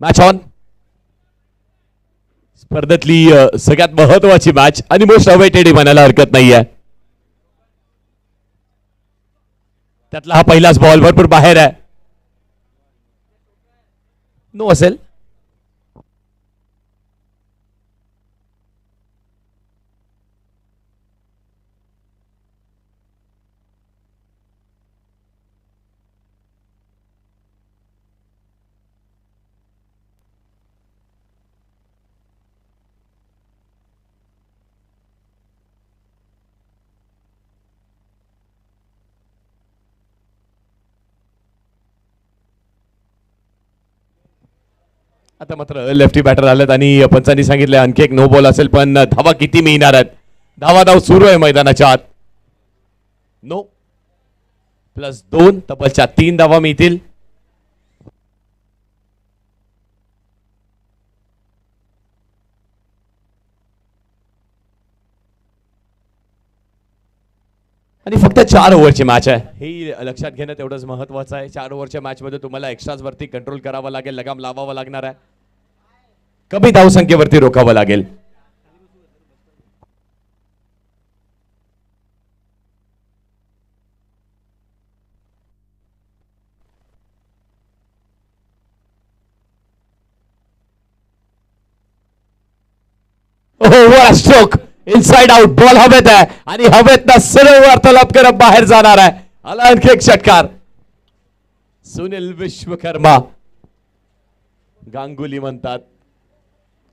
Match on. स्पर्धेतली सगळ्यात महत्वाची match आणि मोस्ट अवेटेड म्हणायला हरकत नाहीये. त्यातला हा पहिलाच बॉल भरपूर बाहेर आहे. नो असेल. आता मात्र लेफ्टी बॅटर आलेत आणि पंचांनी सांगितलं आणखी एक नो बॉल असेल पण धावा किती मिळणार आहेत. धाव सुरू आहे मैदानाच्या आत. नो +2 तब्बलच्या 3 धावा मिळतील. आणि फक्त 4 ओव्हरची मॅच आहे. हे लक्षात घेणं तेवढंच महत्वाचं आहे. 4 ओव्हरच्या मॅच मध्ये तुम्हाला एक्स्ट्राज वरती कंट्रोल करावा लागेल, लगाम लावावा लागणार आहे, कमी धावसंख्येवरती रोखावं लागेल. Stroke inside out. बॉल हवेत आहे आणि हवेत ना सरळ वार्तालाप करत बाहेर जाणार आहे. आला आणखी एक षटकार. सुनील विश्वकर्मा, गांगुली म्हणतात,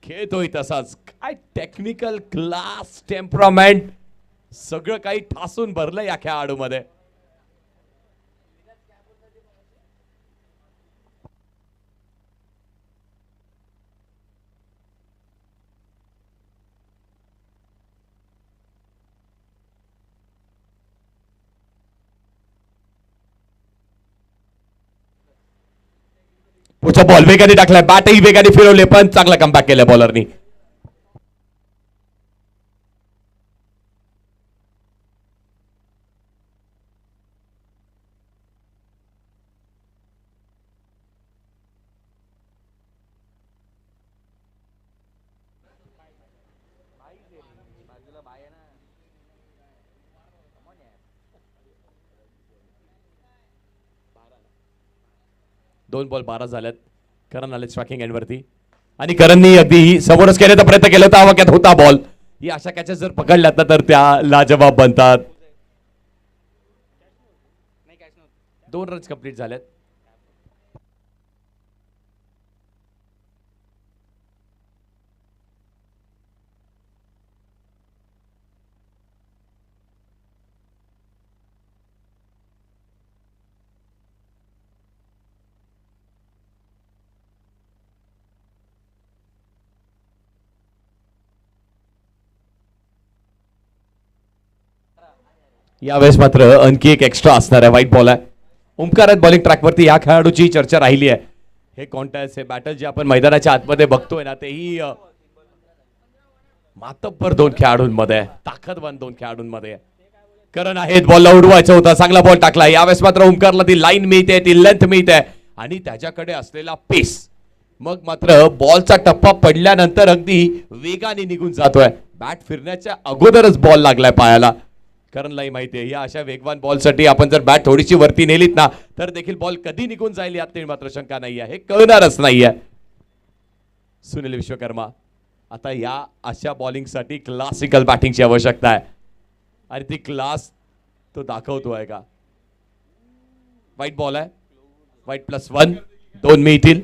खेळतोय तसाच. काय टेक्निकल क्लास, टेम्परामेंट, सगळं काही ठासून भरलं या खेळाडूमध्ये. पुढचा बॉल वेगाने टाकलाय, बॅटही वेगाने फिरवले पण चांगला कमबॅक केलाय बॉलरनी. दोन बॉल 12 झाल्यात. करण आले स्ट्रायकिंग एंड वरती आणि करणनी अगदी समोरच केल्याचा प्रयत्न केला होता. वाक्यात होता बॉल. ही अशा कॅचेस जर पकडल्यात ना तर त्या लाजवाब बनतात. 2 रन्स कंप्लीट झाल्यात. यावेळेस मात्र आणखी एक एक्स्ट्रा असणार आहे. व्हाईट बॉल आहे. ओमकार बॉलिंग ट्रॅकवरती या खेळाडूची चर्चा राहिली आहे. हे कॉन्टेस्ट, हे बॅटल जे आपण मैदानाच्या आतमध्ये बघतोय ना, तेही मातब्बर 2 खेळाडूंमध्ये, ताकदवान 2 खेळाडूंमध्ये. करण आहेत, बॉलला उडवायचा होता, चांगला बॉल टाकला. यावेळेस मात्र ओमकारला ती लाईन मिळते, ती लेंथ मिळते आणि त्याच्याकडे असलेला पेस. मग मात्र बॉलचा टप्पा पडल्यानंतर अगदी वेगाने निघून जातोय. बॅट फिरण्याच्या अगोदरच बॉल लागलाय पायाला. करणलाही माहिती आहे या अशा वेगवान बॉलसाठी आपण जर बॅट थोडीशी वरती नेलीत ना तर देखील बॉल कधी निघून जाईल यात मात्र शंका नाही आहे. हे कळणारच नाहीये. सुनील विश्वकर्मा, आता या अशा बॉलिंगसाठी क्लासिकल बॅटिंगची आवश्यकता आहे आणि ती क्लास तो दाखवतोय का. व्हाईट बॉल आहे. व्हाईट +1, 2 मिळतील.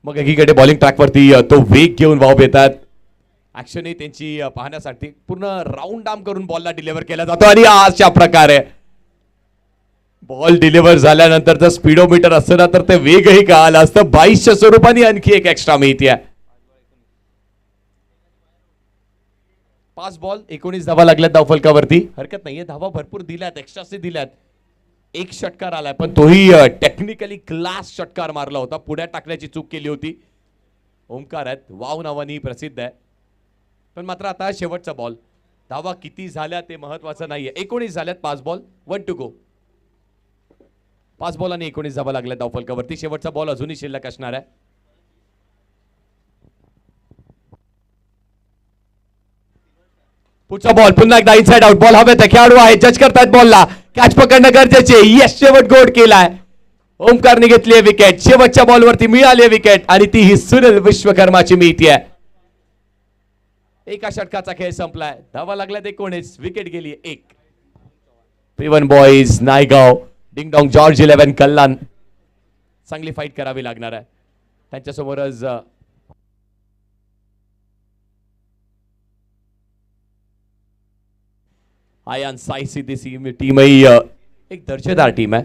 मग एकीकडे बॉलिंग ट्रॅकवरती तो वेग घेऊन वाव येतात. ऍक्शन त्यांची पाहण्यासाठी पूर्ण राऊंड आर्म करून बॉलला डिलिव्हर केला जातो आणि अशा प्रकारे बॉल डिलिव्हर झाल्यानंतर जर स्पीडोमीटर असतं ना तर ते वेगही कळालं असतं. 22च्या स्वरूपाने आणखी एक एक्स्ट्रा मिळते. 5 बॉल 19 धावा लागल्यात धावफलकावरती. हरकत नाहीये, धावा भरपूर दिल्यात, एक्स्ट्राचे दिल्यात. एक षटकार आलाय पण तोही टेक्निकली क्लास षटकार मारला होता. पुढ्यात टाकण्याची चूक केली होती. ओमकार आहेत, वाव नावाने प्रसिद्ध आहे. पण मात्र आता शेवटचा बॉल. धावा किती झाल्या ते महत्वाचं नाहीये. 19 झाल्यात, 5 बॉल 1 टू गो. 5 बॉल आणि 19 धावा लागल्या धावफलकावरती. शेवटचा बॉल अजूनही शिल्लक असणार आहे. पुढचा बॉल पुन्हा एकदा इनसाइड आउट. बॉल हवेत आहे, खेळाडू आहे, जज करतायत बॉलला. कॅच पकडणं गरजेचे. यस, शेवट गोड केलाय. ओमकारने घेतली आहे विकेट. शेवटच्या बॉलवरती मिळाली आहे विकेट आणि ती ही सुनील विश्वकर्माची मिळतीये. एका षटकाचा खेळ संपलाय. धावा लागल्यात 19, विकेट गेली 1. P1 boys Naigaon, ding-dong George 11 कल्याण. चांगली फाईट करावी लागणार आहे त्यांच्यासमोरच. आयान साई सिद्धीसी टीमही एक दर्जेदार टीम आहे.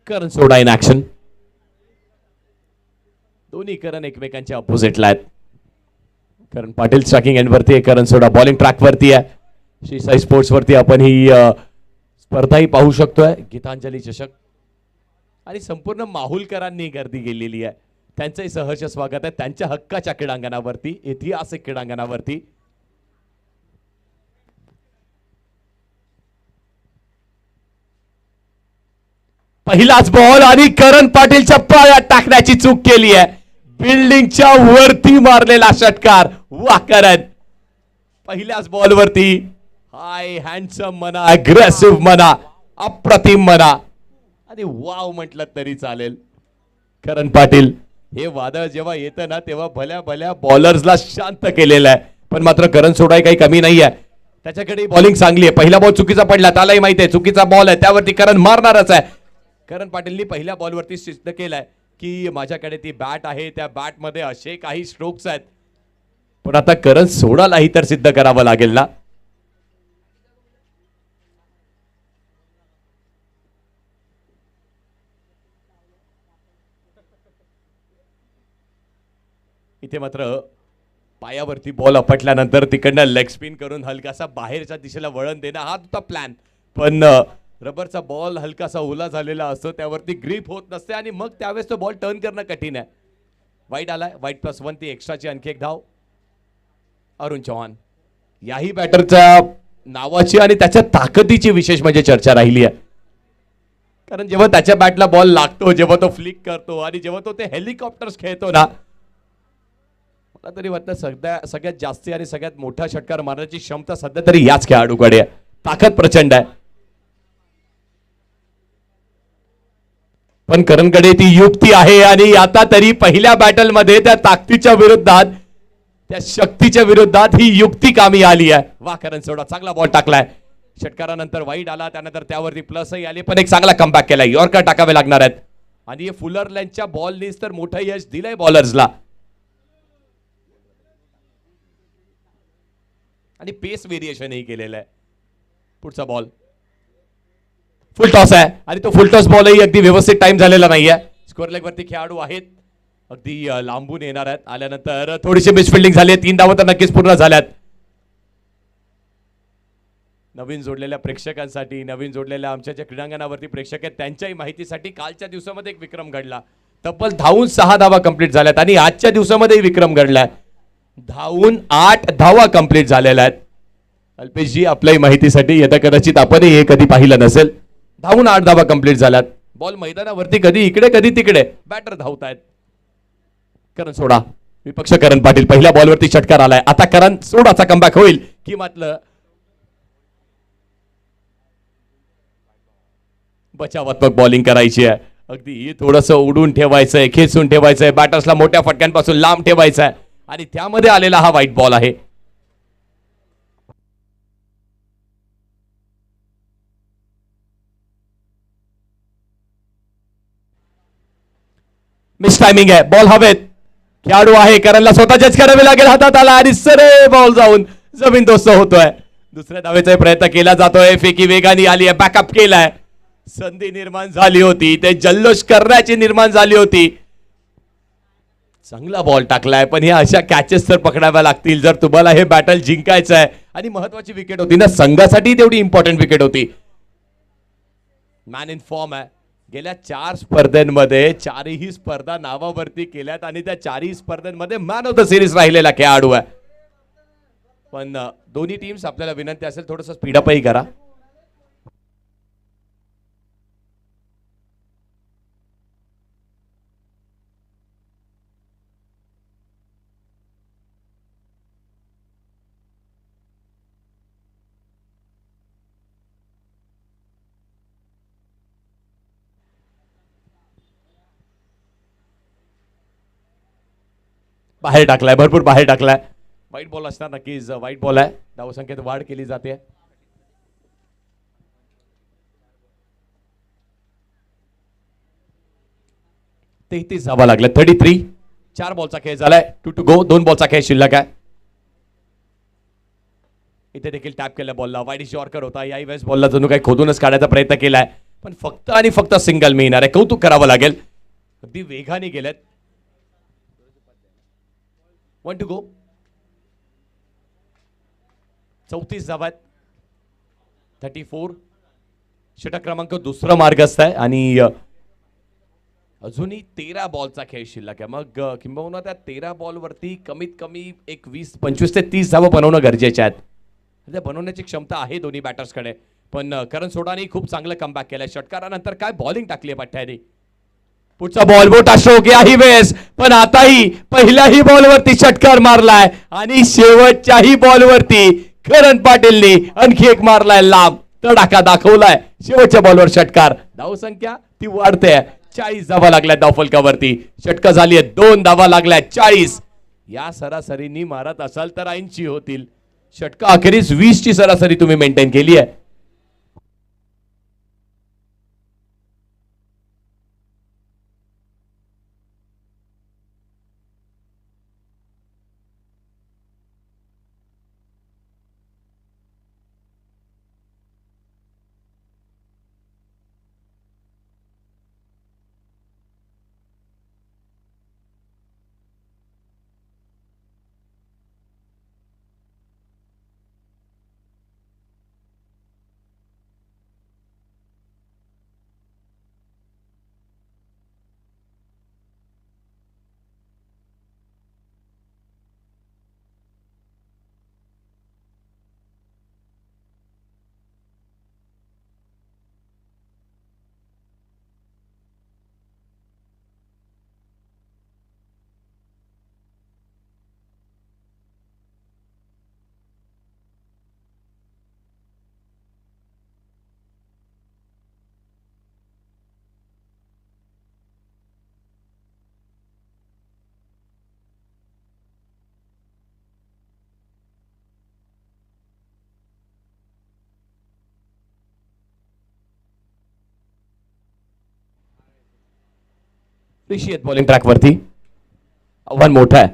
करण सोडा इन ऍक्शन. दोन्ही करण एकमेकांच्या अपोजिटला आहेत. करण पाटील स्ट्रायकिंग एंड वरती आहे, करण सोडा बॉलिंग ट्रॅक वरती आहे. श्री साई स्पोर्ट्स वरती आपण ही स्पर्धाही पाहू शकतोय. गीतांजली चषक आणि संपूर्ण माहुलकरांनी गर्दी केलेली आहे. त्यांचंही सहर्ष स्वागत आहे त्यांच्या हक्काच्या क्रीडांगणावरती, ऐतिहासिक क्रीडांगणावरती. पहिलाच बॉल आणि करण पाटीलच्या पायात टाकण्याची चूक केली आहे. बिल्डिंगच्या वरती मारलेला षटकार. वा करण, पहिल्याच बॉल वरती. हाय हँडसम म्हणा, अग्रेसिव्ह म्हणा, अप्रतिम म्हणा आणि वाव म्हटलं तरी चालेल. करण पाटील हे वादळ जेव्हा येतं ना तेव्हा भल्या भल्या बॉलर्सला शांत केलेलं आहे. पण मात्र करण सोडाय काही कमी नाही आहे. त्याच्याकडे बॉलिंग चांगली आहे. पहिला बॉल चुकीचा पडला, त्यालाही माहिती आहे चुकीचा बॉल आहे, त्यावरती करण मारणारच आहे. करण पाटीलनी पहिल्या बॉलवरती सिद्ध केलंय की माझ्याकडे ती बॅट आहे, त्या बॅट मध्ये असे काही स्ट्रोक्स आहेत. पण आता करण सोडालाही तर सिद्ध करावं लागेल ना. इथे मात्र पायावरती बॉल आपटल्यानंतर तिकडनं लेग स्पिन करून हलकासा बाहेरच्या दिशेला वळण देणं हा होता प्लॅन. पण रबरचा बॉल हलकासा ओला झालेला असतो, त्यावरती ग्रीप होत नसते आणि मग त्यावेळेस तो बॉल टर्न करणं कठीण आहे. वाईट आलाय, वाईट +1 ती एक्स्ट्राची आणखी एक धाव. अरुण चव्हाण याही बॅटरच्या नावाची आणि त्याच्या ताकदीची विशेष म्हणजे चर्चा राहिली आहे. कारण जेव्हा त्याच्या बॅटला बॉल लागतो, जेव्हा तो फ्लिक करतो आणि जेव्हा तो ते हेलिकॉप्टर्स खेळतो ना, मला तरी वाटतं सगळ्यात जास्ती आणि सगळ्यात मोठा षटकार मारण्याची क्षमता सध्या तरी याच खेळाडूकडे आहे. ताकद प्रचंड आहे. पण करणकडे ती युक्ती आहे आणि आता तरी पहिल्या बॅटल मध्ये त्या ताकदीच्या विरोधात, त्या शक्तीच्या विरोधात ही युक्ती कामी आली आहे. वा करण सोडा, चांगला बॉल टाकलाय. षटकारानंतर वाईट आला, त्यानंतर त्यावरती प्लसही आली, पण एक चांगला कमबॅक केलाय. यॉर्कर टाकावे लागणार आहेत आणि फुलरलँडच्या बॉलनीच तर मोठं यश दिलंय बॉलर्सला. आणि पेस व्हेरिएशनही केलेलं आहे. पुढचा बॉल फुल टॉस आहे आणि तो फुल टॉस बॉलही अगदी व्यवस्थित टाइम झालेला नाहीये. स्कोअर लेग वरती खेळाडू आहेत, अगदी लांबून येणार आहेत. आल्यानंतर थोडीशी मिसफिल्डिंग झाली. 3 धावा तर नक्कीच पूर्ण झाल्यात. नवीन जोडलेल्या प्रेक्षकांसाठी, नवीन जोडलेल्या आमच्या ज्या क्रीडांगणावरती प्रेक्षक आहेत त्यांच्याही माहितीसाठी, कालच्या दिवसामध्ये एक विक्रम घडला. तब्बल धावून 6 धावा कंप्लीट झाल्यात आणि आजच्या दिवसामध्ये विक्रम घडलाय. धावून 8 धावा कंप्लीट झालेल्या आहेत. अल्पेशजी आपल्याही माहितीसाठी, यथा कदाचित आपणही हे कधी पाहिलं नसेल. धावून 8 धावा कंप्लीट झाल्यात. बॉल मैदानावरती कधी इकडे कधी तिकडे, बॅटर धावतायत. करण सोडा, विपक्ष करण पाटील. पहिल्या बॉलवरती षटकार आलाय. आता करण सोडाचा कमबॅक होईल की मात्र बचावात्मक बॉलिंग करायची आहे. अगदी थोडंसं उडून ठेवायचंय, खेचून ठेवायचंय, बॅटर्सला मोठ्या फटक्यांपासून लांब ठेवायचं आहे आणि त्यामध्ये आलेला हा व्हाईट बॉल आहे. मिस टायमिंग आहे, बॉल हवेत, खेळाडू आहे, करणला स्वतः जज करावे लागेल, हातात आला आणि सरळ बॉल जाऊन जमीनदोस्त होतोय. दुसऱ्या धावेचा प्रयत्न केला जातोय, फेकी वेगाने आली आहे, बॅकअप केलाय, संधी निर्माण झाली होती, ते जल्लोष करण्याची निर्माण झाली होती. चांगला बॉल टाकलाय, पण ह्या अशा कॅचेस तर पकडाव्या लागतील जर तुम्हाला हे बॅटल जिंकायचं आहे. आणि महत्वाची विकेट होती ना, संघासाठी तेवढी इम्पॉर्टंट विकेट होती. मॅन इन फॉर्म आहे, गेल्या 4 स्पर्धेमध्ये 4ही स्पर्धा नावावरती केल्यात आणि त्या 4ही स्पर्धेमध्ये मॅन ऑफ द सिरीज राहिलेला खेळाडू आहे. पण दोन्ही टीम्स आपल्याला विनंती असेल थोडस स्पीडअपही करा. बाहेर टाकलाय, भरपूर बाहेर टाकलाय. वाईट बॉल असणार, नक्कीच वाईट बॉल आहे. धावसंख्येत वाढ केली जाते. 33 धावा लागल्या, 33. 4 बॉलचा खेळ झालाय, 2 to go. 2 बॉलचा खेळ शिल्लक आहे. इथे देखील टॅप केल्या बॉलला, वाईट यॉर्कर होता. याही वेळेस बॉलला जणू काही खोदूनच काढायचा प्रयत्न केलाय, पण फक्त आणि फक्त सिंगल मिळणार आहे. कौतुक करावं लागेल, अगदी वेगाने गेलेत. 1 to go. 34 धावा आहेत, 34. षटक क्रमांक दुसरा मार्गस्थ आहे आणि अजूनही 13 बॉलचा खेळ शिल्लक आहे. मग किंबहुना त्या 13 बॉलवरती कमीत कमी एक 25 ते 30 धावा बनवणं गरजेचे आहेत. बनवण्याची क्षमता आहे दोन्ही बॅटर्सकडे. पण करण सोडाने खूप चांगलं कमबॅक केलंय. षटकारानंतर काय बॉलिंग टाकली आहे पठ्याने. पुढचा बॉल मोठा स्ट्रोक याही वेळेस, पण आताही पहिल्याही बॉलवरती षटकार मारलाय आणि शेवटच्याही बॉलवरती करण पाटीलने आणखी एक मारलाय, लांब तडाखा दाखवलाय. शेवटच्या बॉलवर षटकार. धावसंख्या ती वाढते, 40 धावा लागल्या धावफलकावरती. षटकं झाली आहेत, 2 धावा लागल्या, 40. या सरासरीनी मारत असाल तर 80 होतील. षटकं अखेरीस 20 ची सरासरी तुम्ही मेंटेन केली आहे. बॉलिंग ट्रॅक वरती आव्हान मोठं आहे.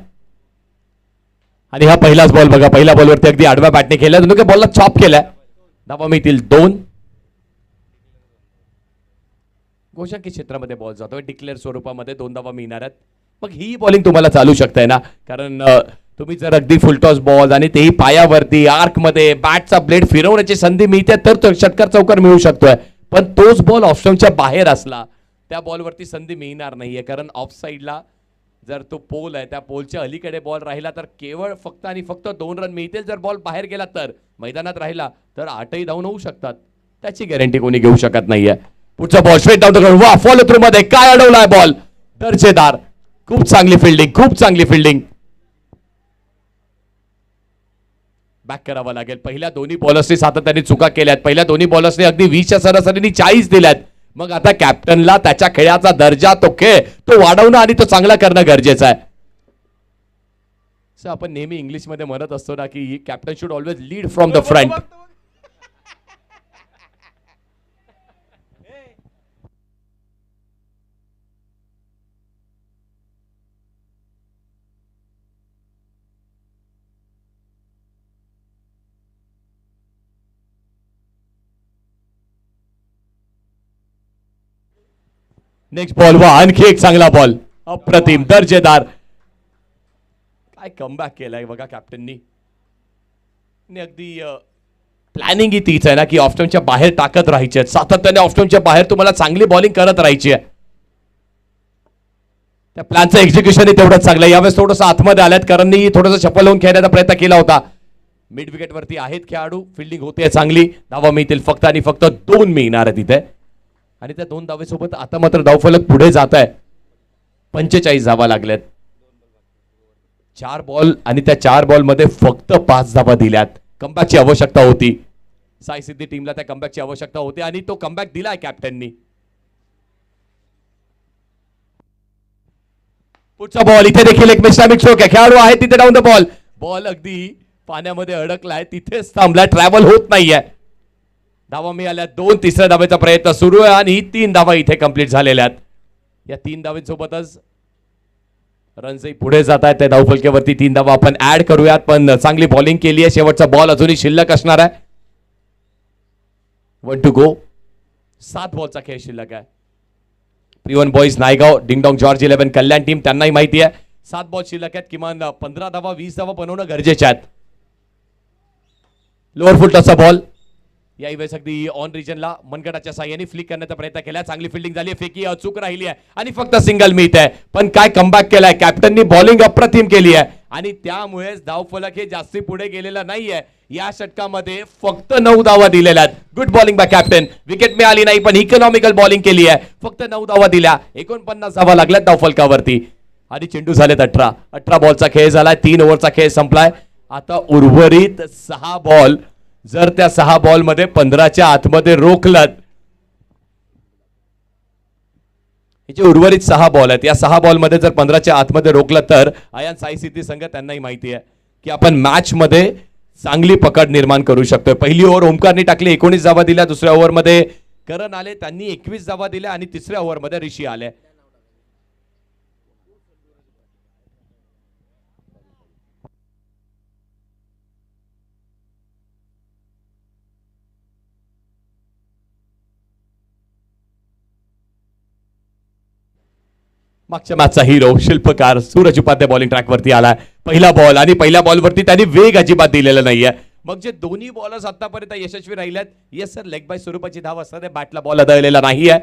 आणि हा पहिलाच बॉल बघा, पहिल्या बॉलवरती अगदी आडव्या बॅटने केला, दोन बॉलला चॉप केलाय. धावा मिळतील 2. गोशांकी क्षेत्रामध्ये बॉल जातोय, डिक्लेअर स्वरूपामध्ये 2 धावा मिळणार आहेत. मग ही बॉलिंग तुम्हाला चालू शकताय ना, कारण तुम्ही जर अगदी फुलटॉस बॉल आणि तेही पायावरती आर्क मध्ये बॅटचा ब्लेड फिरवण्याची संधी मिळते तर षटकार चौकार मिळू शकतोय. पण तोच बॉल ऑप्शनच्या बाहेर असला त्या बॉलवरती संधी मिळणार नाहीये, कारण ऑफ साईडला जर तो पोल आहे त्या पोलच्या अलीकडे बॉल राहिला तर केवळ फक्त आणि फक्त 2 रन मिळतील. जर बॉल बाहेर गेला तर, मैदानात राहिला तर 8ही धावून होऊ शकतात. त्याची गॅरंटी कोणी घेऊ शकत नाहीये. पुढचा ball straight down the ground, वा फॉलो थ्रू मध्ये काय अडवलाय बॉल, दर्जेदार. खूप चांगली फिल्डिंग, खूप चांगली फिल्डिंग. बॅक करावं लागेल. पहिल्या दोन्ही बॉलर्सनी सातत्याने चुका केल्यात. पहिल्या दोन्ही बॉलर्सनी अगदी 20च्या सरासरीने 40 दिल्यात. मग आता कॅप्टनला त्याच्या खेळाचा दर्जा, तो खेळ तो वाढवणं आणि तो चांगला करणं गरजेचं आहे. आपण नेहमी इंग्लिश मध्ये म्हणत असतो ना की captain should always lead from the front. Next ball वा आणखी एक चांगला बॉल, अप्रतिम दर्जेदार. काय कमबॅक केलाय बघा कॅप्टननी. अगदी प्लॅनिंग ही तीच आहे ना की ऑफस्टंपच्या बाहेर टाकत राहायचे, सातत्याने ऑफस्टंपच्या बाहेर तुम्हाला चांगली बॉलिंग करत राहायची आहे. त्या प्लॅनचं एक्झिक्युशन तेवढंच चांगलं. यावेळेस थोडंसं आतमध्ये आल्यात, करणनी थोडंसं चपल होऊन खेळण्याचा प्रयत्न केला होता. मिड विकेट वरती आहेत खेळाडू, फिल्डिंग होते चांगली. धावा मिळतील फक्त आणि फक्त 2 मिळणार आहे तिथे. आणि त्या 2 धावेसोबत आता मात्र धावफलक पुढे जात आहे. 45 धावा लागल्यात. 4 बॉल आणि त्या 4 बॉल मध्ये फक्त 5 धावा दिल्यात. कमबॅकची आवश्यकता होती. साई सिद्धी टीमला त्या कमबॅकची आवश्यकता होती आणि तो कमबॅक दिलाय कॅप्टननी. पुढचा बॉल इथे देखील एक मिस्टॅमिक स्ट्रोक आहे. खेळाडू आहे तिथे डाऊन द बॉल. बॉल अगदी पाण्यामध्ये अडकलाय, तिथेच थांबलाय, ट्रॅव्हल होत नाहीये. धावा मिळाल्या 2. तिसऱ्या धावेचा प्रयत्न सुरू आहे आणि 3 धावा इथे कंप्लीट झालेल्या आहेत. या 3 धावेसोबतच रनचे पुढे जात आहेत. त्या धावफलक्यावरती 3 धावा आपण ऍड करूयात. पण चांगली बॉलिंग केली आहे. शेवटचा बॉल अजूनही शिल्लक असणार आहे. 1 टू गो. 7 बॉलचा खेळ शिल्लक आहे. प्रिवन बॉईज नायगाव, डिंगडॉंग जॉर्ज 11 कल्याण टीम, त्यांनाही माहिती आहे 7 बॉल शिल्लक आहेत. किमान 15 धावा 20 धावा बनवणं गरजेचे आहेत. लोअर फुल टचचा बॉल याही वेळेस अगदी ऑन रिजनला मनगटाच्या साह्याने फ्लिक करण्याचा प्रयत्न केला. चांगली फिल्डिंग झाली. फेकी अचूक राहिली आहे आणि फक्त सिंगल मिळत आहे. पण काय कमबॅक केलाय कॅप्टननी. बॉलिंग अप्रतिम केली आहे आणि त्यामुळेच धावफलक हे जास्ती पुढे गेलेलं नाहीये. या षटकामध्ये फक्त 9 धावा दिलेल्या आहेत. Good bowling bye captain. Wicket मिळाली नाही पण इकॉनॉमिकल बॉलिंग केली आहे. फक्त 9 धावा दिल्या. 49 धावा लागल्यात धावफलकावरती आणि चेंडू झालेत 18 बॉलचा खेळ झालाय. 3 ओव्हरचा खेळ संपलाय. आता उर्वरित 6 बॉल, जर त्या 6 बॉल मध्ये 15च्या आतमध्ये रोखलत, हे जे उर्वरित 6 बॉल आहेत या 6 बॉल मध्ये जर 15च्या आतमध्ये रोखलं तर आयन साई सिद्धी संघ त्यांनाही माहिती आहे की आपण मॅच मध्ये चांगली पकड निर्माण करू शकतोय. पहिली ओव्हर ओमकारने टाकली, 19 धावा दिल्या. दुसऱ्या ओव्हर मध्ये करण आले, त्यांनी 21 धावा दिल्या आणि तिसऱ्या ओव्हर मध्ये ऋषी आले. मागच्या मॅचचा हिरो शिल्पकार सूरज उपाध्याय बॉलिंग ट्रॅक वरती आलाय. पहिला बॉल आणि पहिल्या बॉल वरती त्यांनी वेग अजिबात दिलेला नाहीये. मग जे दोन्ही बॉलर्स आतापर्यंत यशस्वी राहिलेत, येस सर, लेग बाय स्वरूपाची धाव असतात, बॅटला बॉल आदळलेला नाहीये.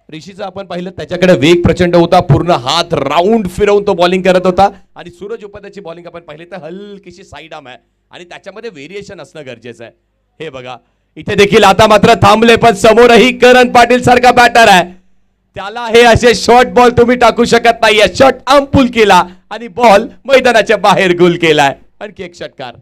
ऋषीचं आपण पाहिलं, त्याच्याकडे वेग प्रचंड होता, पूर्ण हात राऊंड फिरवून तो बॉलिंग करत होता. आणि सूरज उपाध्यायची बॉलिंग आपण पाहिली तर हलकीशी साईड आर्म आहे आणि त्याच्यामध्ये व्हेरिएशन असणं गरजेचं आहे. हे बघा इथे देखील आता मात्र थांबले, पण समोरही करण पाटील सारखा बॅटर आहे. त्याला हे असे शॉर्ट बॉल तुम्ही टाकू शकत नाहीये. शॉर्ट आर्म पुल केला आणि बॉल मैदानाच्या बाहेर गुल केलाय. आणखी एक षटकार.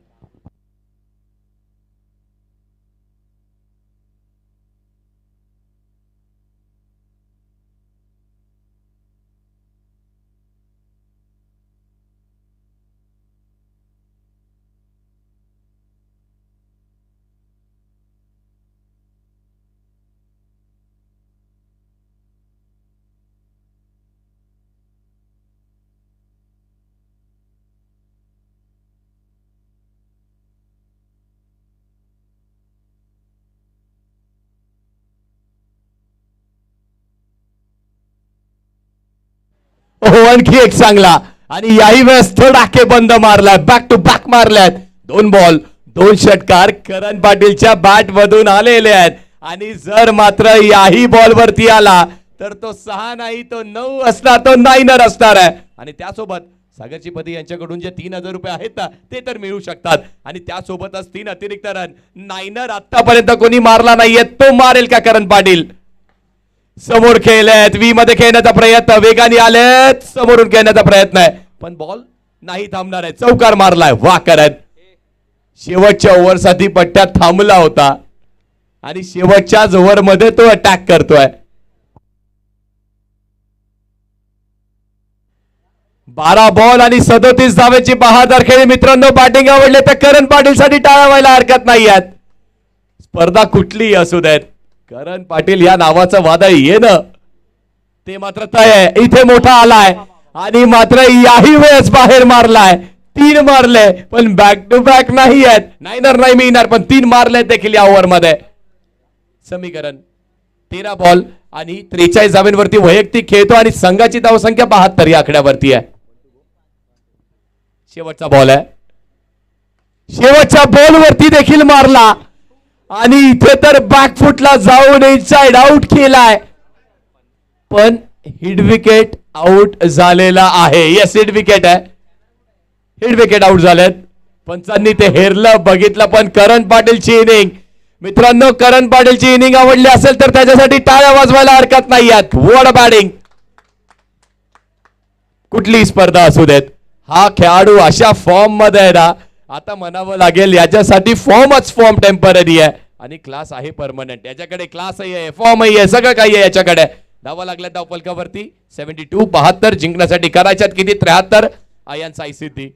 हो, आणखी एक चांगला आणि याही वेळेस धडाके बंद मारलाय. बॅक टू बॅक मारल्यात. 2 बॉल 2 षटकार करण पाटीलच्या बॅट मधून आलेले आहेत. आणि जर मात्र याही बॉल वरती आला तर तो 6 नाही तो 9 असणार, तो नाईनर असणार आहे. आणि त्यासोबत सागरची पती यांच्याकडून जे 3000 रुपये आहेत ना ते तर मिळू शकतात. आणि त्यासोबतच 3 अतिरिक्त रन. नाईनर आतापर्यंत कोणी मारला नाहीये, तो मारेल का करण पाटील. समोर खेळलेत, वी मध्ये खेळण्याचा प्रयत्न, वेगाने आलेत, समोरून खेळण्याचा प्रयत्न आहे पण बॉल नाही थांबणार आहे. चौकार मारलाय. वा करत शेवटच्या ओव्हरसाठी पट्ट्यात थांबला होता आणि शेवटच्याच ओव्हर मध्ये तो अटॅक करतोय. 12 बॉल आणि 37 धावेची बहादर खेळी. मित्रांनो, बॅटिंग आवडले तर करण पाटील साठी टाळ्या व्हायला हरकत नाही आहेत. स्पर्धा कुठलीही असू देत, करण पाटील या नावाचं वादळ येणं ते मात्र तय आहे. इथे मोठा आलाय आणि मात्र याही वेळेस बाहेर मारलाय. 3 मारले पण बॅक टू बॅक नाही आहेत. नाईनर नाही मिळणार पण 3 मारले देखील या ओव्हर मध्ये. समीकरण 13 बॉल आणि 43 धावांवरती वैयक्तिक खेळतो आणि संघाची धावसंख्या 72 या आकड्यावरती आहे. शेवटचा बॉल आहे. शेवटच्या बॉलवरती देखील मारला आणि इथे तर बॅकफुटला जाऊन इनसाइड आउट केलाय, पण हिट विकेट आउट झालेला आहे. येस, हिट विकेट आहे. हिट विकेट आउट झालेत. पंचांनी ते हेरलं, बघितलं, पण करण पाटीलची इनिंग, मित्रांनो, करण पाटीलची इनिंग आवडली असेल तर त्याच्यासाठी टाळ्या वाजवायला हरकत नाही आहेत. What a batting. कुठली स्पर्धा असू देत, हा खेळाडू अशा फॉर्म मध्ये आहे ना, आता म्हणावं लागेल याच्यासाठी फॉर्मच फॉर्म टेम्पररी आहे आणि क्लास आहे परमनंट. याच्याकडे क्लासही आहे, फॉर्मही आहे, सगळं काही आहे याच्याकडे. धावा लागल्या धाव फलकावरती 72. 72 जिंकण्यासाठी करायच्यात किती? 73. अयान साई सिद्धी.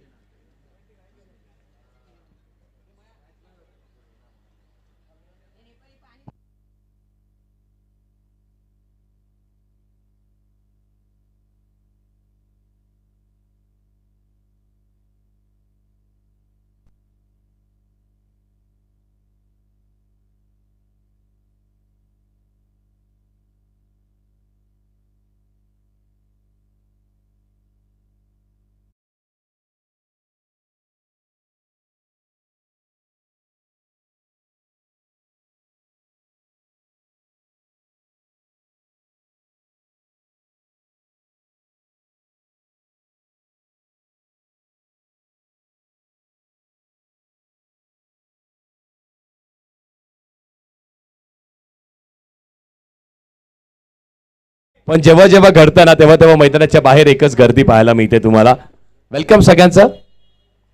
पण जेव्हा जेव्हा घडतं ना, तेव्हा तेव्हा मैदानाच्या बाहेर एकच गर्दी पाहायला मिळते तुम्हाला. वेलकम सगळ्यांचं.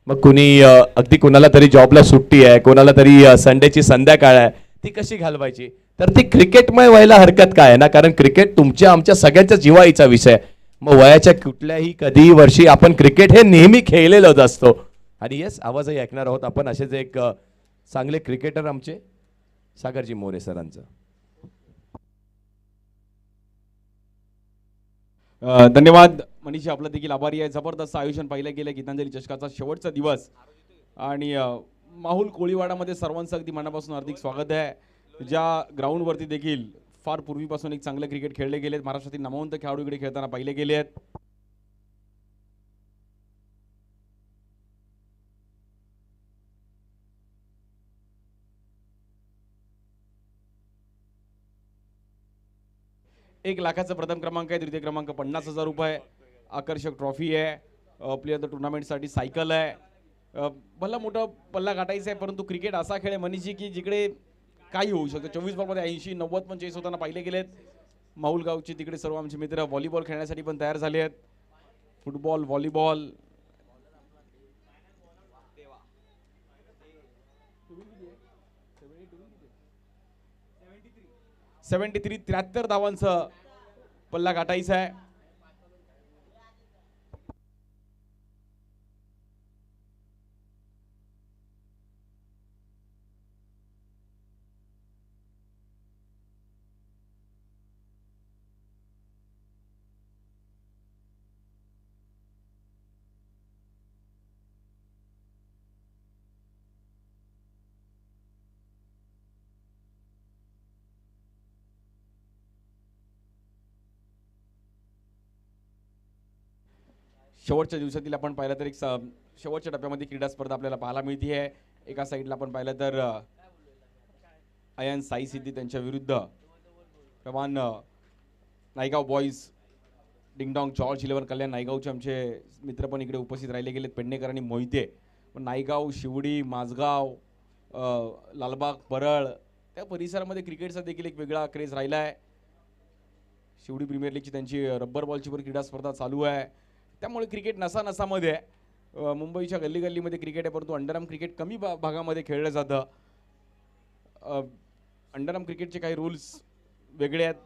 मग कुणी अगदी कोणाला तरी जॉबला सुट्टी आहे, कोणाला तरी संडेची संध्याकाळ आहे, ती कशी घालवायची? तर ती क्रिकेटमय व्हायला हरकत काय आहे ना, कारण क्रिकेट तुमच्या आमच्या सगळ्यांच्या जिव्हाळीचा विषय. मग वयाच्या कुठल्याही कधीही वर्षी आपण क्रिकेट हे नेहमी खेळलेलोच असतो. आणि येस, आवाजही ऐकणार आहोत आपण असेच एक चांगले क्रिकेटर आमचे सागरजी मोरे सरांचं. धन्यवाद मनीषी, आपलं देखील आभारी आहे. जबरदस्त आयोजन पाहिलं गेलं. गीतांजली चषकाचा शेवटचा दिवस आणि माहुल कोळीवाडामध्ये सर्वांचं अगदी मनापासून हार्दिक स्वागत आहे. ज्या ग्राउंडवरती देखील फार पूर्वीपासून एक चांगले क्रिकेट खेळले गेलेत, महाराष्ट्रातील नामवंत खेळाडू इकडे खेळताना पाहिले गेले आहेत. एक लाखाचा प्रथम क्रमांक आहे, द्वितीय क्रमांक 50,000 रुपये, आकर्षक ट्रॉफी आहे, प्लेयर द टुर्नामेंटसाठी सायकल आहे. भला मोठा पल्ला गाठायचा आहे, परंतु क्रिकेट असा खेळ आहे मनीषी की जिकडे काही होऊ शकतं. 24 बॉलमध्ये 80, 90 पण चेस होताना पाहिले गेलेत. माहुल गावचे तिकडे सर्व आमचे मित्र व्हॉलीबॉल खेळण्यासाठी पण तयार झाले आहेत. Football, volleyball. सेव्हन्टी 73 धावांचं पल्ला गाठायचा आहे. शेवटच्या दिवसातील आपण पाहिलं तर एक शेवटच्या टप्प्यामध्ये क्रीडा स्पर्धा आपल्याला पाहायला मिळते आहे. एका साईडला आपण पाहिलं तर अयान साई सिद्धी त्यांच्या विरुद्ध प्रमाण नायगाव बॉईज डिंगडॉंग जॉर्ज 11 कल्याण नायगावचे आमचे मित्र पण इकडे उपस्थित राहिले गेलेत, पेडणेकर आणि मोहिते. पण नायगाव, शिवडी, माझगाव, लालबाग, परळ त्या परिसरामध्ये क्रिकेटचा देखील एक वेगळा क्रेज राहिला आहे. शिवडी प्रीमियर लीगची त्यांची रब्बर बॉलची पण क्रीडा स्पर्धा चालू आहे. त्यामुळे क्रिकेट नसामध्ये मुंबईच्या गल्ली गल्लीमध्ये क्रिकेट आहे, परंतु अंडरआर्म क्रिकेट कमी भागामध्ये खेळलं जातं. अंडरआर्म क्रिकेटचे काही रूल्स वेगळे आहेत.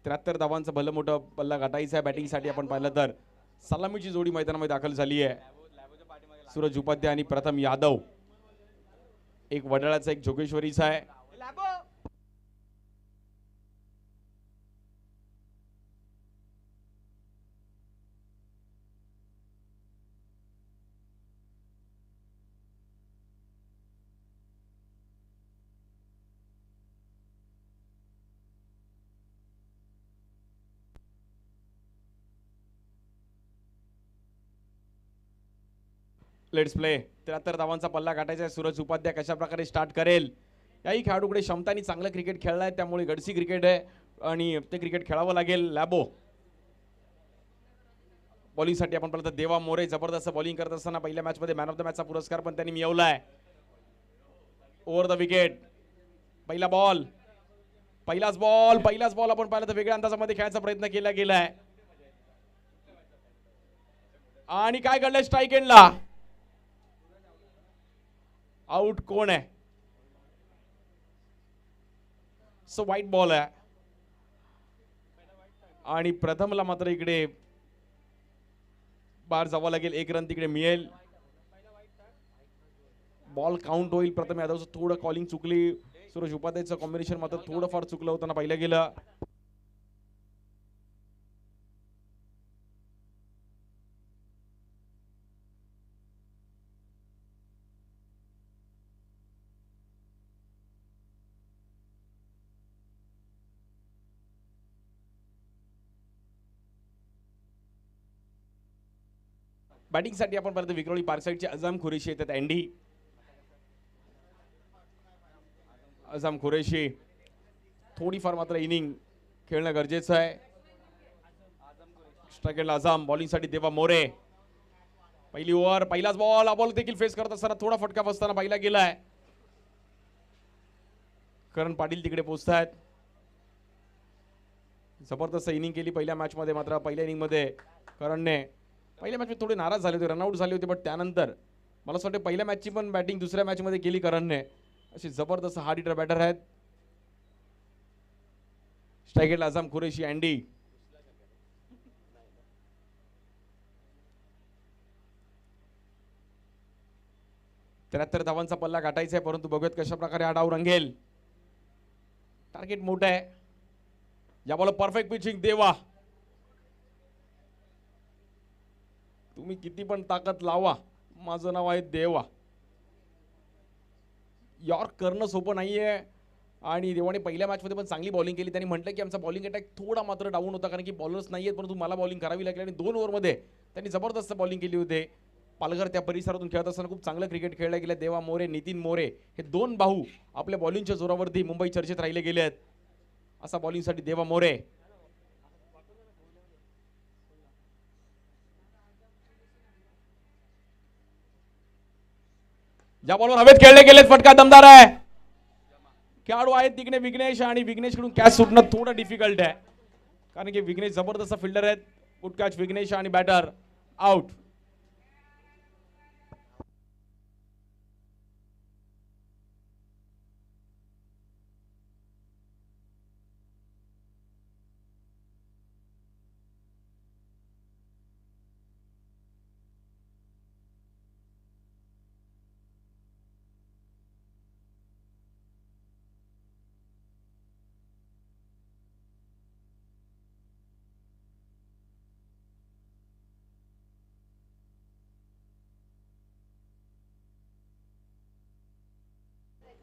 73 धावांचं भलं मोठं पल्ला गाठायचा आहे. बॅटिंगसाठी आपण पाहिलं तर सलामीची जोडी मैदानामध्ये दाखल झाली आहे. सूरज उपाध्याय आणि प्रथम यादव. एक वडाळाचा, एक जोगेश्वरीचा आहे. Let's play. 73 धावांचा पल्ला गाठायचा आहे. सूरज उपाध्याय कशा प्रकारे स्टार्ट करेल. याही खेळाडूकडे क्षमतानी चांगलं क्रिकेट खेळलाय, त्यामुळे गडसी क्रिकेट आहे आणि ते क्रिकेट खेळावं लागेल. लॅबो बॉलिंगसाठी आपण पाहिलं तर देवा मोरे जबरदस्त बॉलिंग करत असताना पहिल्या मॅचमध्ये मॅन ऑफ द मॅचचा पुरस्कार पण त्यांनी मिळवलाय. Over the wicket. पहिला बॉल, पहिलाच बॉल आपण पाहिलं तर वेगळ्या अंदाजामध्ये खेळायचा प्रयत्न केला गेलाय. आणि काय घडलंय स्ट्राईक एंडला. आउट कोण आहे. सो व्हाईट बॉल आहे आणि प्रथमला मात्र इकडे बाहेर जावं लागेल. 1 रन तिकडे मिळेल. बॉल काउंट होईल. प्रथम यादवचं थोडं कॉलिंग चुकली. सूरज उपाध्यायचं कॉम्बिनेशन मात्र थोडंफार चुकलं होतं ना पाहिलं गेलं. बॅटिंगसाठी आपण पाहिलं तर विक्रोळी पारसाईडचे अझाम खुरेशी येतात. अझाम खुरेशी थोडीफार मात्र इनिंग खेळणं गरजेचं आहे. स्ट्राईक अझाम. बॉलिंगसाठी देवा मोरे. पहिली ओव्हर, पहिलाच बॉल. बॉल देखील फेस करत असताना थोडा फटका बसताना पाहिला गेलाय. करण पाटील तिकडे पोहोचतायत. जबरदस्त इनिंग केली पहिल्या मॅच मध्ये. मात्र पहिल्या इनिंग मध्ये करणने पहिल्या मॅच मध्ये थोडे नाराज झाले होते, रनआउट झाले होते, बट त्यानंतर मला असं वाटतं पहिल्या मॅचची पण बॅटिंग दुसऱ्या मॅच मध्ये केली करणने. अशी जबरदस्त हार्ड हिटर बॅटर आहेत. स्ट्राईक आझम कुरेशी. अँडी 73 धावांचा पल्ला गाठायचा आहे, परंतु बघूयात कशा प्रकारे हा डाव रंगेल. टार्गेट मोठं आहे. या बॉल परफेक्ट पिचिंग. देवा तुम्ही किती पण ताकद लावा, माझं नाव आहे देवा. यॉर्क करणं सोपं नाहीये आणि देवाने पहिल्या मॅचमध्ये पण चांगली बॉलिंग केली. त्यांनी म्हटलं की आमचा बॉलिंग अटॅक थोडा मात्र डाऊन होता कारण की बॉलर्स नाहीयेत, परंतु मला बॉलिंग करावी लागली आणि 2 ओव्हरमध्ये त्यांनी जबरदस्त बॉलिंग केली होती. पालघर त्या परिसरातून खेळत असताना खूप चांगलं क्रिकेट खेळलं गेलं. देवा मोरे, नितीन मोरे हे 2 भाऊ आपल्या बॉलिंगच्या जोरावरती मुंबई चर्चेत राहिले गेले आहेत. असा बॉलिंगसाठी देवा मोरे. ज्या बॉलवर हवेत खेळले गेलेत, फटका दमदार आहे. खेळाडू आहेत तिकडे विघ्नेश आणि विघ्नेशकडून कॅच सुटणं थोडं डिफिकल्ट आहे कारण की विघ्नेश जबरदस्त फिल्डर आहेत. गुड कॅच विघ्नेश आणि बॅटर आउट.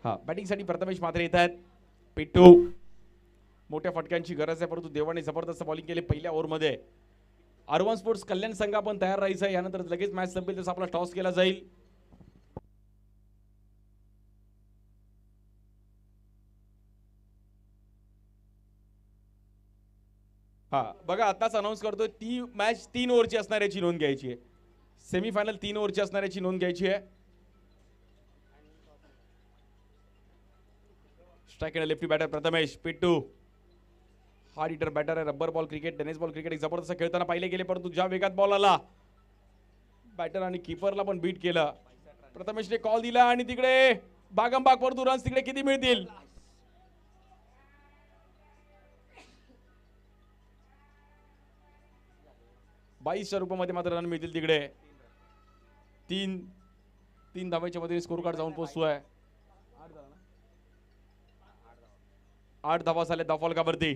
हा बॅटिंगसाठी प्रथमेश मात्रे येत आहेत. पिट्टू. मोठ्या फटक्यांची गरज आहे, परंतु देवाने जबरदस्त बॉलिंग केली पहिल्या ओव्हरमध्ये. आरवन स्पोर्ट्स कल्याण संघ आपण तयार राहायचं आहे. यानंतर लगेच मॅच संपेल तसं आपला टॉस केला जाईल. हा बघा आताच अनाऊन्स करतोय, ती मॅच 3 ओव्हरची असणार याची नोंद घ्यायची आहे. सेमीफायनल 3 ओव्हरची असणार याची नोंद घ्यायची आहे. Strike lefty batter Prathamesh. पिट्टू हार्ड हिटर बॅटर आहे. Rubber ball cricket, tennis ball cricket जबरदस्त खेळताना पाहिले गेले, परंतु ज्या वेगात बॉल आला बॅटर आणि कीपरला पण बीट केलं. प्रथमेशने कॉल दिला आणि तिकडे भागमभाग, परंतु रन्स तिकडे किती मिळतील. बाईसच्या रूपामध्ये मात्र रन मिळतील तिकडे. 3 धावांच्या मध्ये स्कोर कार्ड जाऊन पोहोचतोय. 8 धावा झाले धावफलकावरती.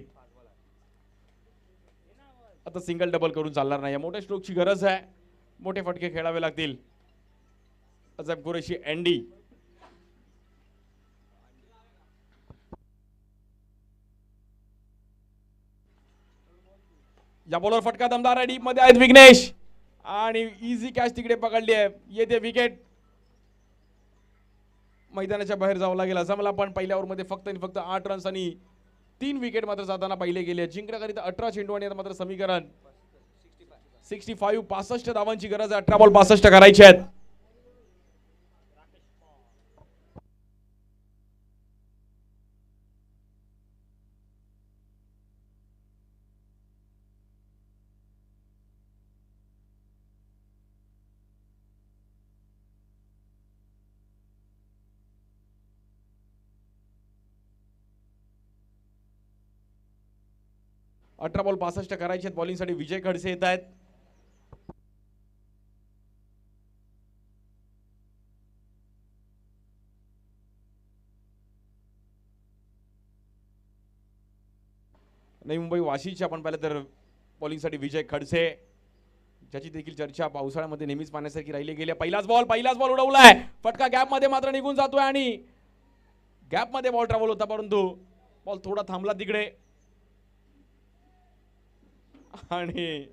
आता सिंगल डबल करून चालणार नाही. मोठ्या स्ट्रोकची गरज आहे. मोठे फटके खेळावे लागतील. अझम कुरेशी. अँडी या बॉलवर फटका दमदार आहे. डीप मध्ये आहेत विघ्नेश आणि इझी कॅच तिकडे पकडली आहे. येते विकेट. मैदानाच्या बाहेर जावं लागेल जमला, पण पहिल्या ओव्हरमध्ये फक्त आणि फक्त 8 रन्स आणि 3 विकेट मात्र जाताना पाहिले गेले. जिंकण्याकरिता 18 चेंडू आणि आता मात्र समीकरण 65 धावांची गरज आहे. 18 बॉल 65 करायचे आहेत. अठरा बॉल 65 करायचे आहेत. बॉलिंगसाठी विजय खडसे येत आहेत. नवी मुंबई वाशीचे आपण पाहिलं तर बॉलिंगसाठी विजय खडसे, ज्याची देखील चर्चा पावसाळ्यामध्ये नेहमीच पाहण्यासारखी राहिली गेली. पहिलाच बॉल उडवलाय. फटका गॅप मध्ये मात्र निघून जातोय आणि गॅप मध्ये बॉल ट्रॅव्हल होता, परंतु बॉल थोडा थांबला तिकडे आणि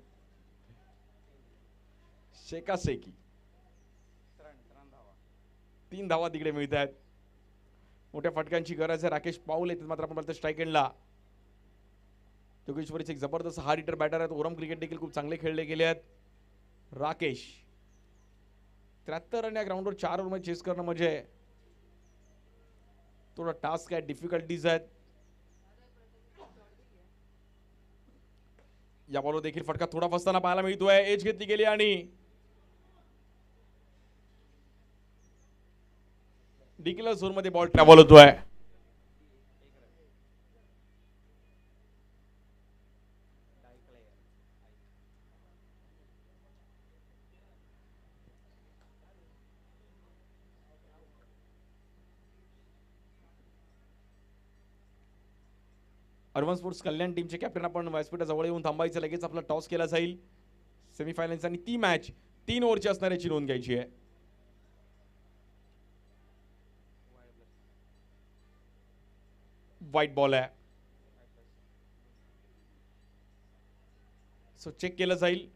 शेकाशेकी 3 धावा तिकडे मिळत आहेत. मोठ्या फटक्यांची गरज आहे. राकेश पाऊल येतात मात्र आपण स्ट्राईक एंडला. जोगेश्वरीचे एक जबरदस्त हार्ड हिटर बॅटर आहेत. ओरम क्रिकेट देखील खूप चांगले खेळले गेले आहेत. राकेश 73 रन या ग्राउंडवर 4 ओव्हरमध्ये चेस करणं म्हणजे थोडा टास्क आहे, डिफिकल्टीज आहेत. या बॉलवर देखील फटका थोडा फसताना पाहायला मिळतोय. एज घेतली गेली आणि डिक्लेअर झोन मध्ये बॉल ट्रॅव्हल होतोय. अर्बन स्पोर्ट्स कल्याण टीमचे कॅप्टन आपण व्यासपीठा जवळ येऊन थांबायचं. लगेच आपला टॉस केला जाईल. सेमीफायनल्स आणि ती मॅच 3 ओव्हरची असणाऱ्याची नोंद घ्यायची आहे. व्हाईट बॉल आहे, सो चेक केलं जाईल.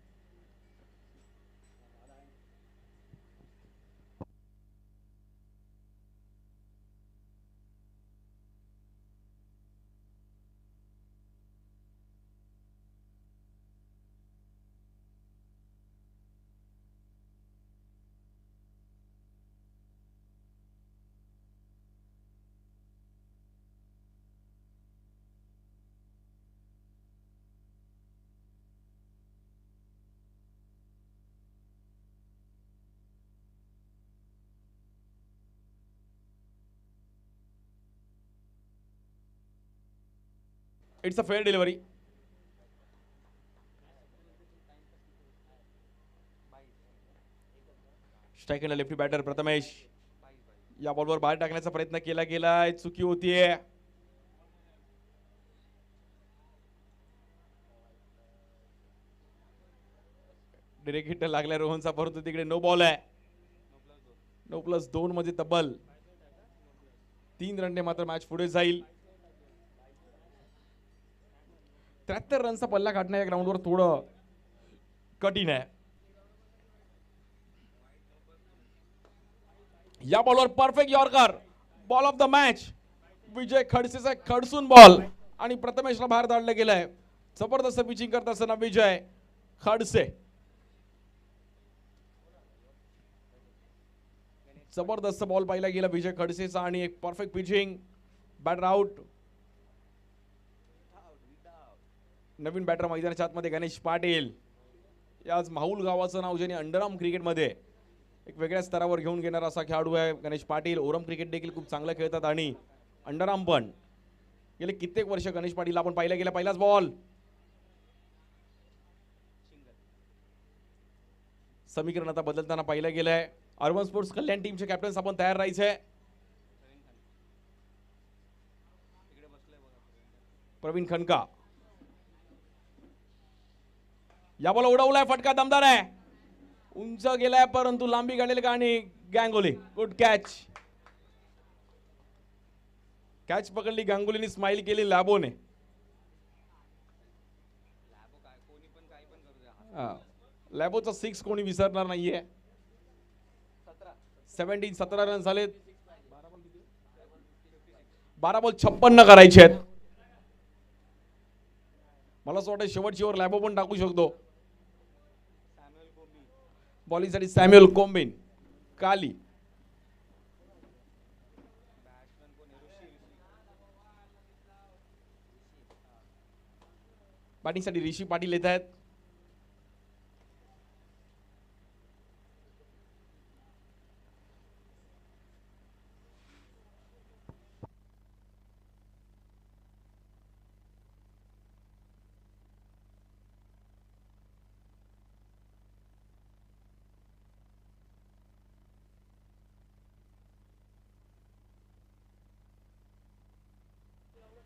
It's a fair delivery. Strike एंडला लेफ्टी बॅटर प्रथमेश. या बॉलवर बाहेर टाकण्याचा प्रयत्न केला गेलाय. चुकी होतीये. डिरेक्ट हिट लागलाय रोहनचा, परंतु तिकडे नो बॉल आहे. 9+2 मध्ये तब्बल 3 रनने मात्र मॅच पुढे जाईल. 73 रनचा पल्ला काढणं या ग्राउंडवर थोडं कठीण आहे. या बॉलवर perfect yorker, ball of the match. Vijay खडसेचा खडसून बॉल आणि प्रथमेशला बाहेर धाडलं गेलंय. जबरदस्त पिचिंग करत असताना विजय खडसे. जबरदस्त बॉल पाहिला गेला विजय खडसेचा आणि एक परफेक्ट पिचिंग. Batter out. नवीन बॅटर मैदानाच्या आतमध्ये गणेश पाटील. याच माहुल गावाचं नाव ज्याने अंडरआर्म क्रिकेटमध्ये एक वेगळ्या स्तरावर घेऊन घेणारा असा खेळाडू आहे गणेश पाटील. ओरम क्रिकेट देखील खूप चांगलं खेळतात आणि अंडरआर्म पण. गेले कित्येक वर्ष गणेश पाटील आपण पाहिला गेला. पहिलाच बॉल. समीकरण आता बदलताना पाहिलं गेलंय. अर्बन स्पोर्ट्स कल्याण टीमचे कॅप्टन्स आपण तयार राहायचंय. प्रवीण खनका. या बॉल उडवलाय. फटका दमदार आहे. उंच गेलाय परंतु लांबी काढेल का आणि गांगुली. Good catch. कॅच पकडली गांगुलीने, स्माइल केली लॅबोने. लॅबोचा 6 कोणी विसरणार नाहीये. 17 रन झालेत. 12 बॉल 56 करायचे आहेत. मला असं वाटतं शेवटची ओव्हर लॅबो पण टाकू शकतो. बॉलिंगसाठी सॅम्युअल कोम्बिन, काली. बॅटिंगसाठी ऋषी पाटील येत आहेत.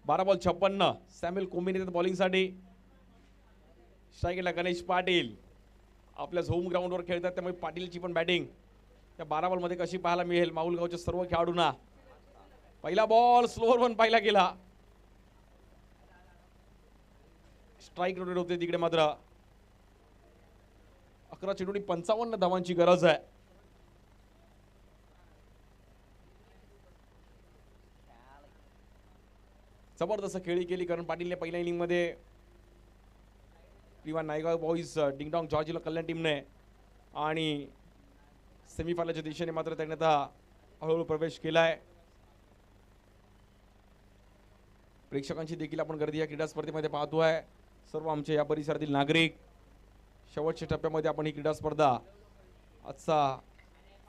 बारा बॉल 56. सॅम्युअल कोम्बिन येतात बॉलिंगसाठी. स्ट्राईकला गणेश पाटील आपल्याच होम ग्राउंडवर खेळतात, त्यामुळे पाटीलची पण बॅटिंग त्या 12 बॉलमध्ये कशी पाहायला मिळेल माऊलगावच्या सर्व खेळाडूंना. पहिला बॉल स्लोअर वन पाहिला गेला. स्ट्राईक रोटेट होते तिकडे मात्र. 11 चेंडूंनी 55 धावांची गरज आहे. जबरदस्त खेळी केली कारण पाटीलने पहिल्या इनिंग मध्ये किंवा नायगाव बॉईज डिंगडॉंग जॉर्जिला कल्याण टीमने आणि सेमीफायनलच्या दिशेने मात्र त्याने आता हळूहळू प्रवेश केलाय. प्रेक्षकांची देखील आपण गर्दी या क्रीडा स्पर्धेमध्ये पाहतोय. सर्व आमच्या या परिसरातील नागरिक. शेवटच्या टप्प्यामध्ये आपण ही क्रीडा स्पर्धा आजचा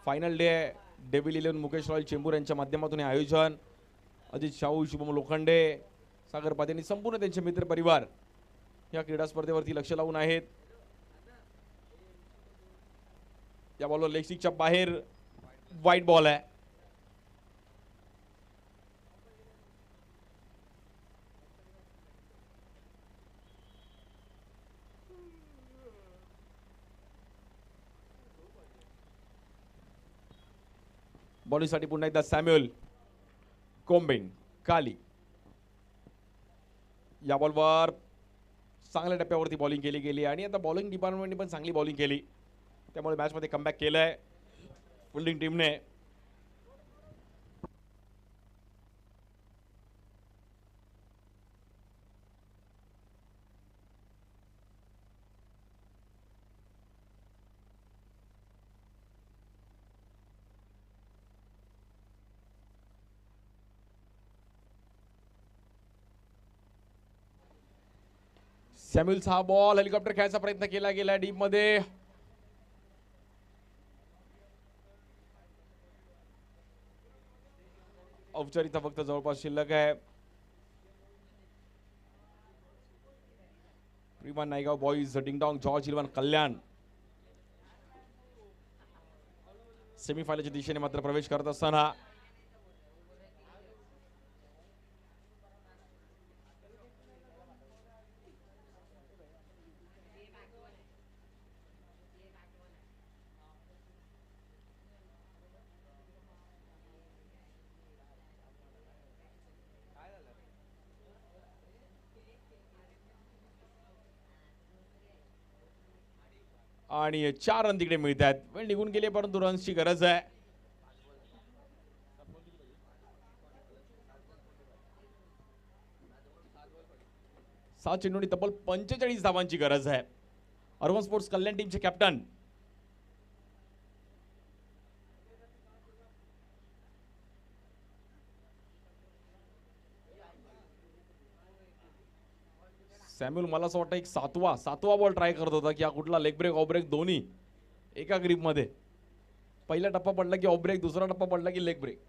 फायनल डे आहे. डेव्हिल 11 मुकेश रॉयल चेंबूर यांच्या माध्यमातून हे आयोजन. अजित शाहू, शुभम लोखंडे, सागर पातेनी संपूर्ण त्यांचे मित्र परिवार या क्रीडा स्पर्धेवरती लक्ष लावून आहेत. या बॉलवर लेगस्टिकच्या बाहेर वाईट बॉल आहे. बॉलिंगसाठी पुन्हा एकदा सॅम्युअल कोम्बिन, काली. या बॉलवर चांगल्या टप्प्यावरती बॉलिंग केली गेली आणि आता बॉलिंग डिपार्टमेंटने पण चांगली बॉलिंग केली, त्यामुळे मॅचमध्ये कमबॅक केलंय फिल्डिंग टीमने. सॅम्युअलचा हा बॉल हेलिकॉप्टर खेळायचा प्रयत्न केला गेला डीप मध्ये. औपचारिकता फक्त जवळपास शिल्लक आहे. प्रिमा नायगाव बॉईज डिंगडॉंग जॉर्ज 11 कल्याण सेमीफायनलच्या दिशेने मात्र प्रवेश करत असताना आणि 4 रन तिकडे मिळत आहेत. वेळ निघून गेले परंतु रन्सची गरज आहे. सात चेंडूंनी तब्बल 45 धावांची गरज आहे. अर्बन स्पोर्ट्स कल्याण टीमचे कॅप्टन सॅम्युअल मला असं वाटतं एक सातवा बॉल ट्राय करत होता की हा कुठला लेग ब्रेक ऑफ ब्रेक दोन्ही एका ग्रीप मध्ये. पहिला टप्पा पडला की ऑफ ब्रेक, दुसरा टप्पा पडला की लेग ब्रेक.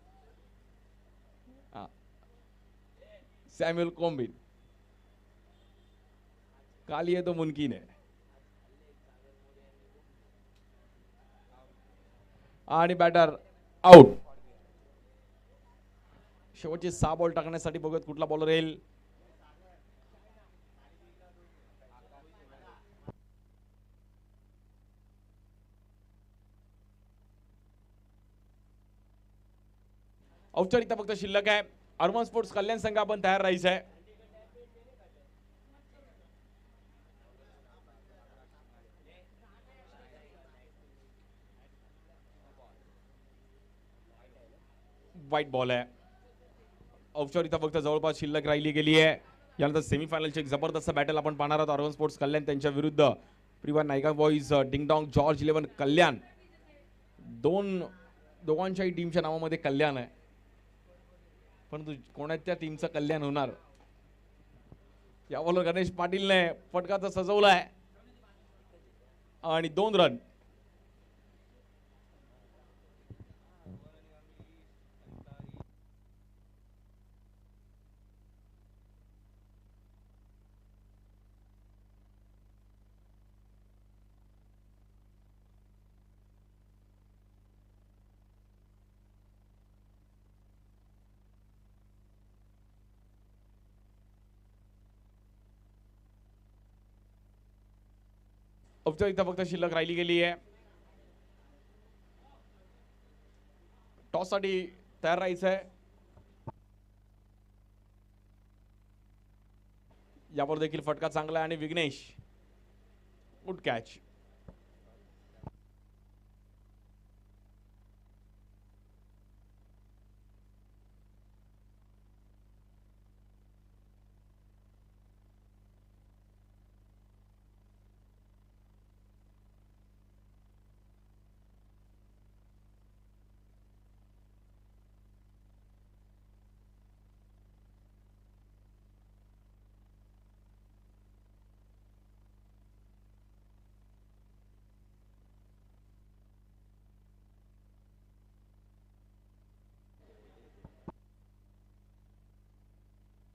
सॅम्युअल कोम्बिन, काली आहे तो मुनकीन आहे आणि बॅटर आउट. शेवटचे 6 बॉल टाकण्यासाठी बघत कुठला बॉलर येईल. औपचारिकता फक्त शिल्लक आहे. अर्बन स्पोर्ट्स कल्याण संघ आपण तयार राहायचं आहे. वाईट बॉल आहे. औपचारिकता फक्त जवळपास शिल्लक राहिली गेली आहे. यानंतर सेमीफायनलची एक जबरदस्त बॅटल आपण पाहणार आहोत. अर्बन स्पोर्ट्स कल्याण त्यांच्या विरुद्ध प्रिवान नायका बॉईज डिंगडॉंग जॉर्ज 11 कल्याण. दोघांच्याही टीमच्या नावामध्ये कल्याण आहे, परंतु कोणाच्या टीमचं कल्याण होणार यावर गणेश पाटीलने फटका सजवलाय आणि 2 रन. औपचारिकता फक्त शिल्लक राहिली गेली आहे. टॉस साठी तयार राहायचं आहे. यावर देखील फटका चांगला आहे आणि विघ्नेश गुड कॅच.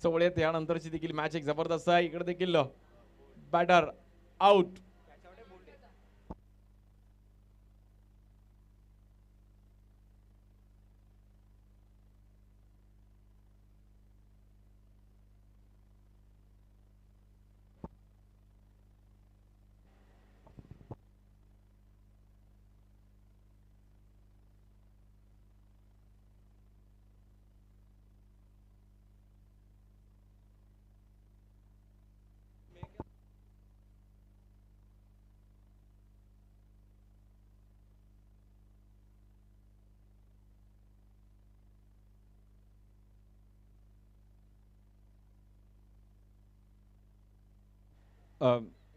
जवळ येत यानंतरची देखील मॅच एक जबरदस्त आहे. इकडे देखील batter out.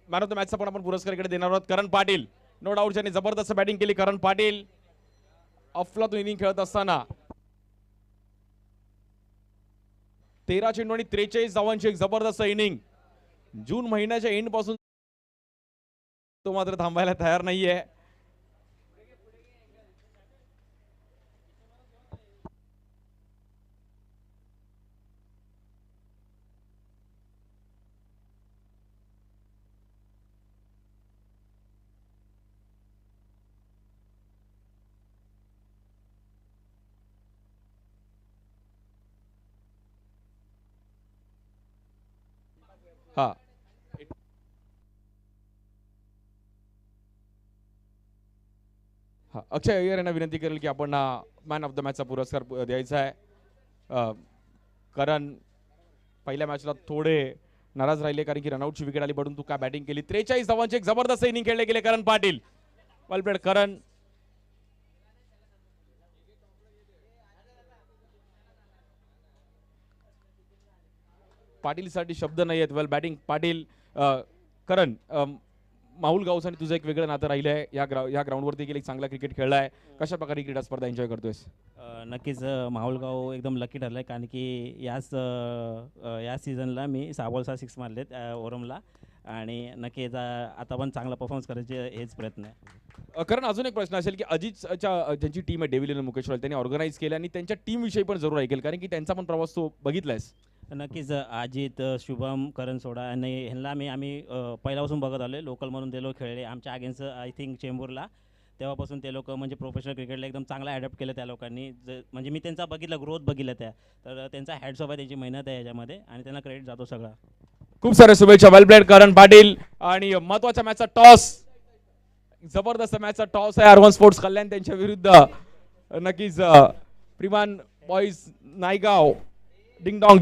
Man of the मॅचचा पण आपण पुरस्कार इकडे देणार आहोत. करण पाटील नो डाऊट ज्यांनी जबरदस्त बॅटिंग केली. करण पाटील अफलातून इनिंग खेळत असताना 13 चेंडू आणि 43 धावांची एक जबरदस्त इनिंग. जून महिन्याच्या एंड पासून तो मात्र थांबायला तयार नाहीये. हा अक्षय अय्यर यांना विनंती करेल की आपण मॅन ऑफ द मॅचचा पुरस्कार द्यायचा आहे. कारण पहिल्या मॅचला थोडे नाराज राहिले कारण की रनआउटची विकेट आली, पण तू काय बॅटिंग केली. 43 धावांची एक जबरदस्त इनिंग खेळले गेले करण पाटील. वेल प्लेड करण. पाटीलसाठी शब्द नाही आहेत. वेल बॅटिंग पाटील. करण माहुल गावसाने तुझं एक वेगळं नातं राहिलं आहे. या ग्राउंडवरती गेली चांगला क्रिकेट खेळलाय. कशा प्रकारे क्रीडा स्पर्धा एन्जॉय करतोयस? नक्कीच माहुलगाव एकदम लकी ठरलं आहे कारण की या सीझनला मी 6 बॉल 6 सिक्स मारलेत ओरमला आणि नक्कीच आता पण चांगला परफॉर्मन्स करायचे हेच प्रयत्न आहे. कारण अजून एक प्रश्न असेल की अजितच्या ज्यांची टीम आहे डेव्हिलियन मुकेश रॉयल त्यांनी ऑर्गनाईज केलं आणि त्यांच्या टीम विषयी पण जरूर ऐकेल कारण की त्यांचा पण प्रवास तो बघितलायस. नक्कीच अजित, शुभम, करण सोडा आणि ह्यांना आम्ही पहिल्यापासून बघत आलो आहे. लोकल म्हणून ते लोक खेळले आमच्या अगेन्स्ट आय थिंक चेंबूरला. तेव्हापासून ते लोक म्हणजे प्रोफेशनल क्रिकेटला एकदम चांगला ॲडॅप्ट केलं त्या लोकांनी. म्हणजे मी त्यांचा बघितलं ग्रोथ बघितलं तर त्यांचा हॅट्स ऑफ आहे, त्यांची मेहनत आहे याच्यामध्ये आणि त्यांना क्रेडिट जातो सगळा. खूप साऱ्या शुभेच्छा. वेल प्लेड करण पाटील. आणि महत्वाच्या मॅचचा टॉस, जबरदस्त मॅचचा टॉस आहे अर्बन स्पोर्ट्स कल्याण त्यांच्या विरुद्ध. नक्कीच प्रिवान बॉईज नायगाव डिंगडॉंग